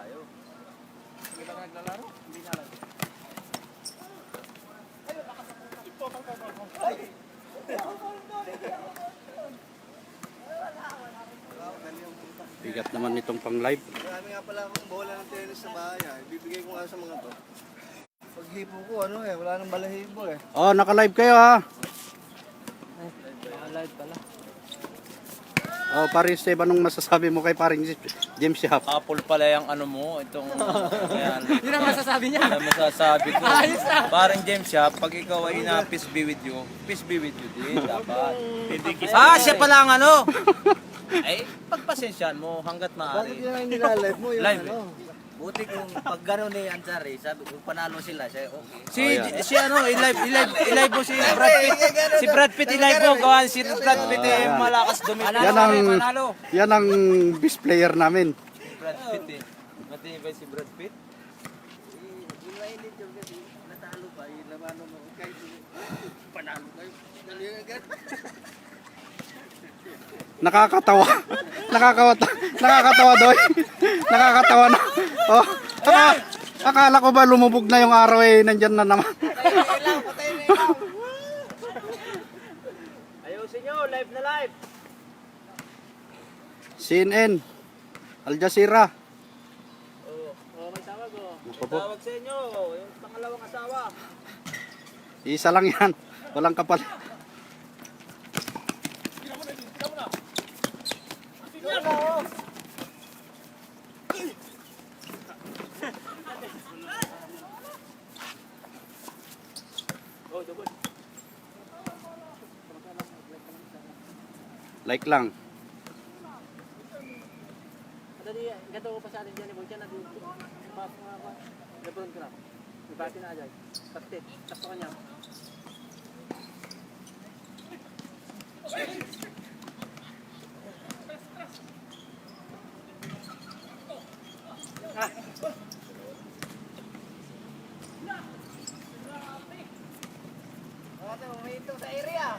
tayo. Hindi ba naglalaro? Hindi na lang. Bigat naman nitong pang live. Marami nga pala akong bola ng tennis sa bahay. Ibibigay ko nga sa mga to. Pag hipo ko, wala nang balahibo eh. Oh, naka-live kayo ha. Live pala. Oh, paring Steve, anong masasabi mo kay paring James Shop? Apple pala yung ano mo, itong... Yun ang masasabi niya. Ang masasabi ko. Ayos na. Parang James Shop, pag ikaw ay na peace be with you din, dapat. Siya pala ang ano! Ay, pagpasensyaan mo hanggat Bakit maaari. yun ang nilalive mo? Yung Live ano? Buti kung pag gano'n ni Ansari, sabi kung panalo sila, siya okay. Si ano, i-live mo si Brad Pitt. Si Brad Pitt i-live mo, gawan si Brad Pitt eh, malakas dumit. Yan ang best player namin. Brad Pitt eh. Matibay si Brad Pitt. Yung mainit yung kasi, natalo pa, yung lamano mo, kahit panalo kayo, dali agad. Nakakatawa. Nakakatawa doy. Nakakatawa na. Oh, akala ko ba lumubog na yung araw eh, nandyan na naman. Patay na ilaw. Ayusin nyo, live na live. CNN, Al Jazeera. Oh, may tawag oh. Naku po. Tawag sa inyo, yung pangalawang asawa. Isa lang yan. Walang kapal. Like lang. Dali, ganito ko pa sa alin dyan ni Boychan na dito. Lebron ko na. Ibati na agad. Taktik. Takto ka niya. Bakit umiitong sa area?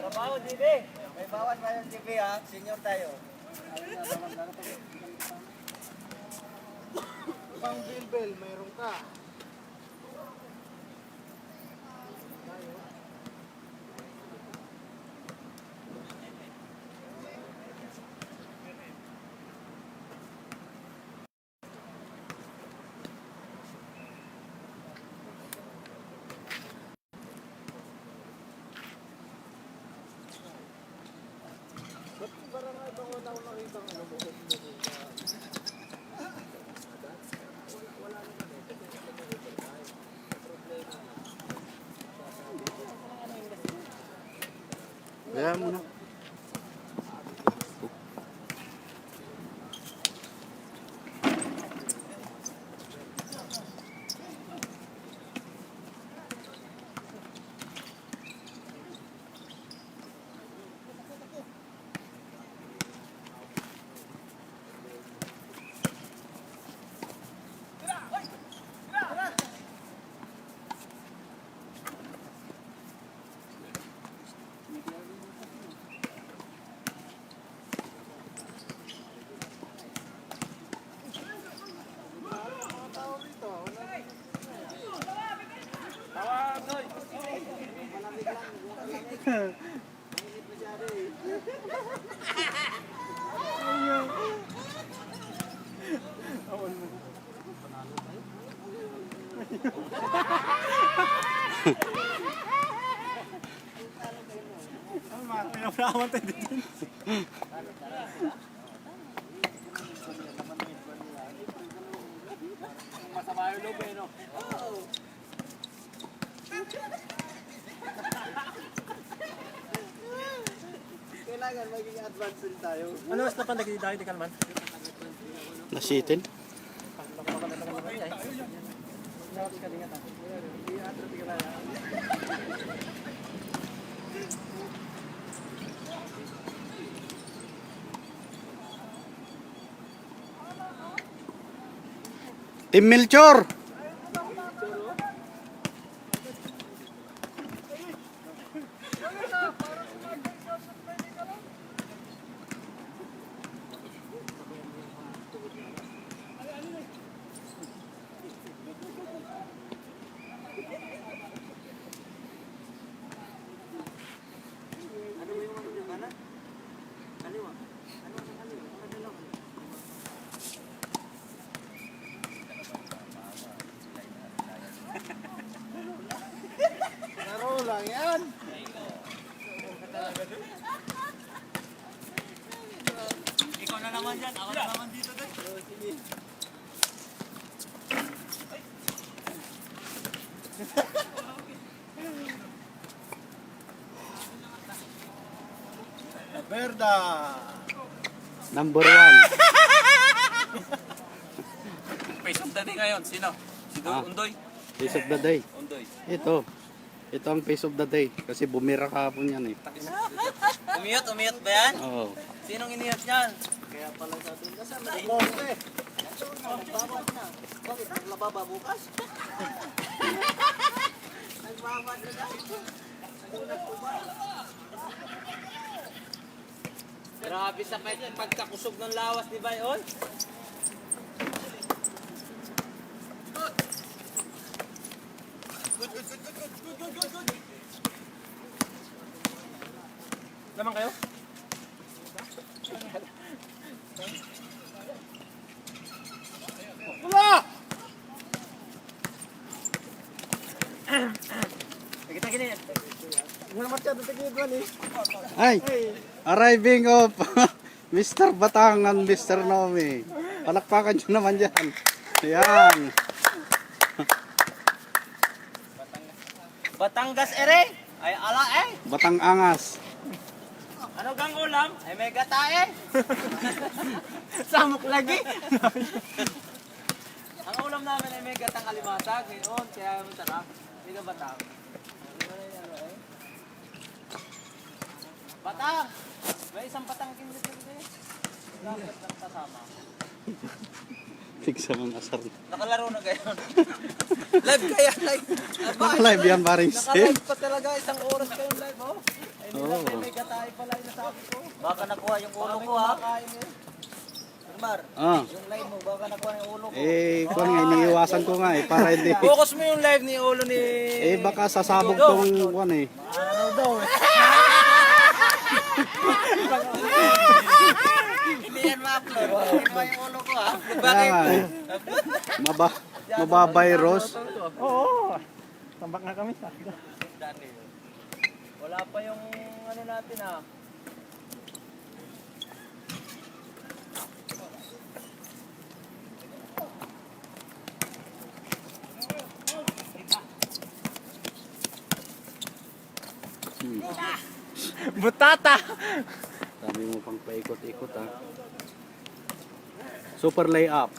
Trabaho, Didi. May bawas pa yung TV ha, senior tayo. Pang bilbel, mayroon ka. Kaya mo na. Masama yung loob eh, no? Kailangan maging advance din tayo. Ano mas napan naging tayo di kalman? Nasitin. Tim Melchor. Laro lang yan. Ikaw na naman yan, ako na naman dito doy. Verda. Number 1. Face of the day ngayon, sino? Si Undoy? Face of the day. Undoy. Ito. Ito ang face of the day. Kasi bumira kahapon yan eh. Umiyot ba yan? Oo. Sinong iniyot yan? Kaya pala sabi ko sa Monte. Nagbabad na. Bakit? Naglababa bukas? Nagbabad na na. Grabe sa pagkakusog ng lawas ni Bayon. Naman kayo? Kita gini. Wala masyado tigidwan eh. Ay! Arriving of Mr. Batangan, Mr. Nomi. Palakpakan nyo naman dyan. Ayan. Batangas ere? Ay ala eh? Batang Angas. Ano gang ulam? Ay may gatae. Samok lagi! Ang ulam namin ay may gatang alimatag ngayon, kaya masarap. Hindi ka batang. Batang! May isang batang kinito dito. Dapat lang kasama. Fix ang asar. Nakalaro na gayon. Live kaya, live. Live yan, paring Sid. Naka-live pa talaga, isang oras kayong live, oh. Ay, Oo. nila may gatay pala yung nasabi ko. Baka nakuha yung ulo ko, ha? Mar, Ah. yung live mo, baka nakuha yung ulo ko. Eh, kung nga, iniiwasan ko nga eh, para hindi. Focus mo yung live ni ulo ni... Eh, baka sasabog tong kwan eh. Hindi yan ma-upload. Kinuha yung ulo ko, ha? Kaya Bakit? nga eh. Mababayros. Oo! Tambak nga kami. Wala pa yung ano natin, ha? Butata! Sabi mo pang paikot-ikot ha. Super layup.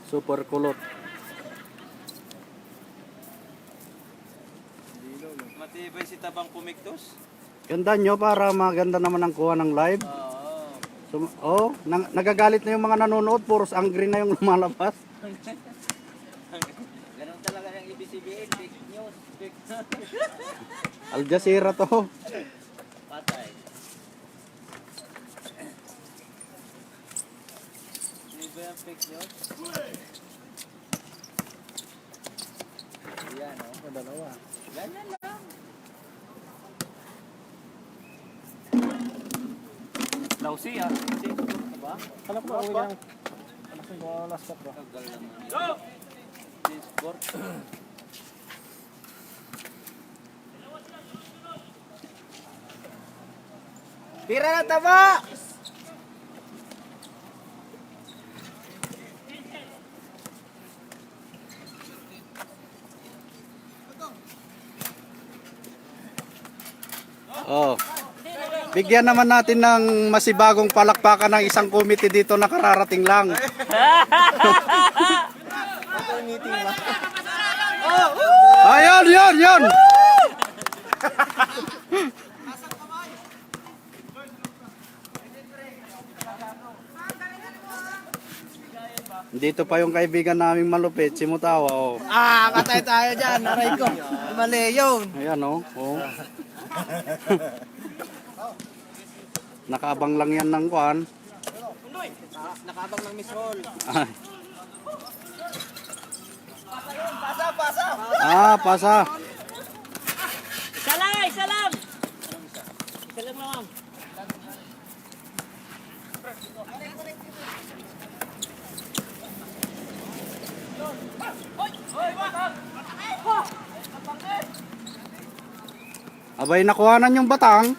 Super kulot. Matibay si Tabang Pumiktos. Ganda nyo para maganda naman ang kuha ng live. Oo. So, nagagalit na yung mga nanonood. Puros angry na yung lumalabas. Ganun talaga yung ABCBN. Fake news. Fake Al Jazeera to. patay. Hindi ba yung fake news? Yan, oh. Dalawa. Ganyan lang. Lausi ah. Diba? Kala ko uwi lang. Alas ko last stop ba? Tagal naman. Sport. Tira na taba! Oh. Bigyan naman natin ng masibagong palakpakan ng isang committee dito na kararating lang. Ayun, yun, yun. Dito pa yung kaibigan naming malupit, si Mutawa. Oh. Katay tayo dyan. Aray ko. Mali yun. Ayan, oh. Oh. Nakaabang lang yan ng kuan. Nakabang ng Miss Roll. Ay. Pasa. Isa lang! Isa lang naman. Abay, nakuhanan yung batang.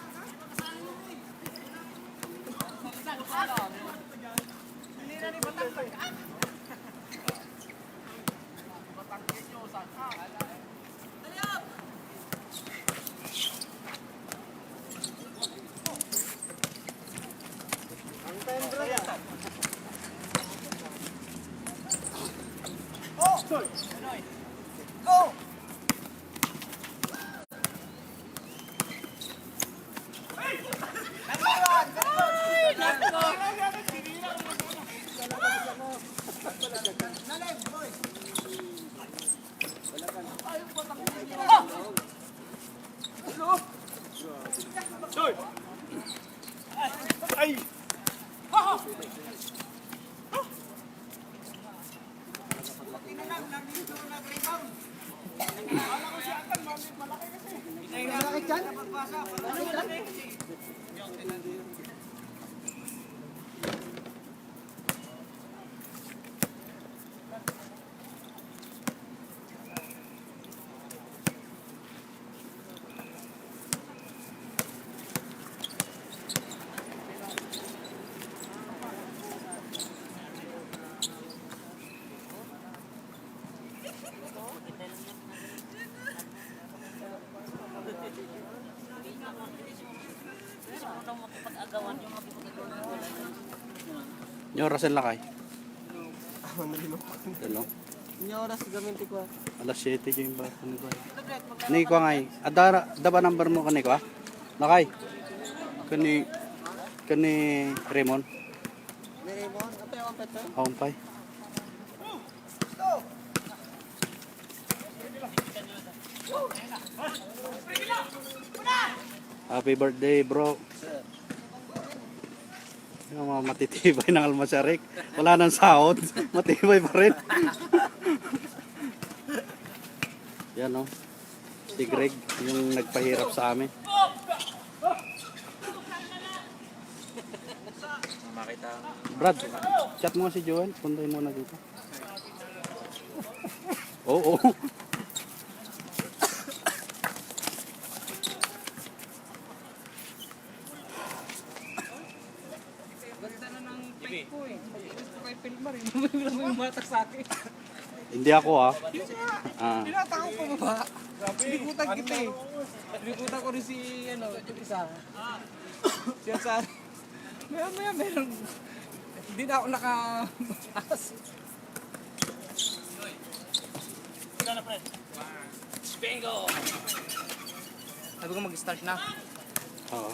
Yung Rosel Lakay. Hello. Ini oras gaminti ko. Alas 7 yung ba? Ano ba? Ni ko ngay. Ada ba number mo kani ko? Lakay. Kani Raymond. May mo, apa yung peto? Haumpay. Happy birthday, bro. Yung mga matitibay ng almasarik. Wala nang sahod. Matibay pa rin. Yan o. Si Greg, yung nagpahirap sa amin. Brad, chat mo si Joel. Puntahin mo na dito. Oo. Hindi ako ah. Tinatakaw pa ba? Binikutan kita eh. Binikutan ko rin si, yung isa. Siya sa... Maya meron. Hindi na ako naka-as. Bingo! Sabi ko mag-start na. Oo.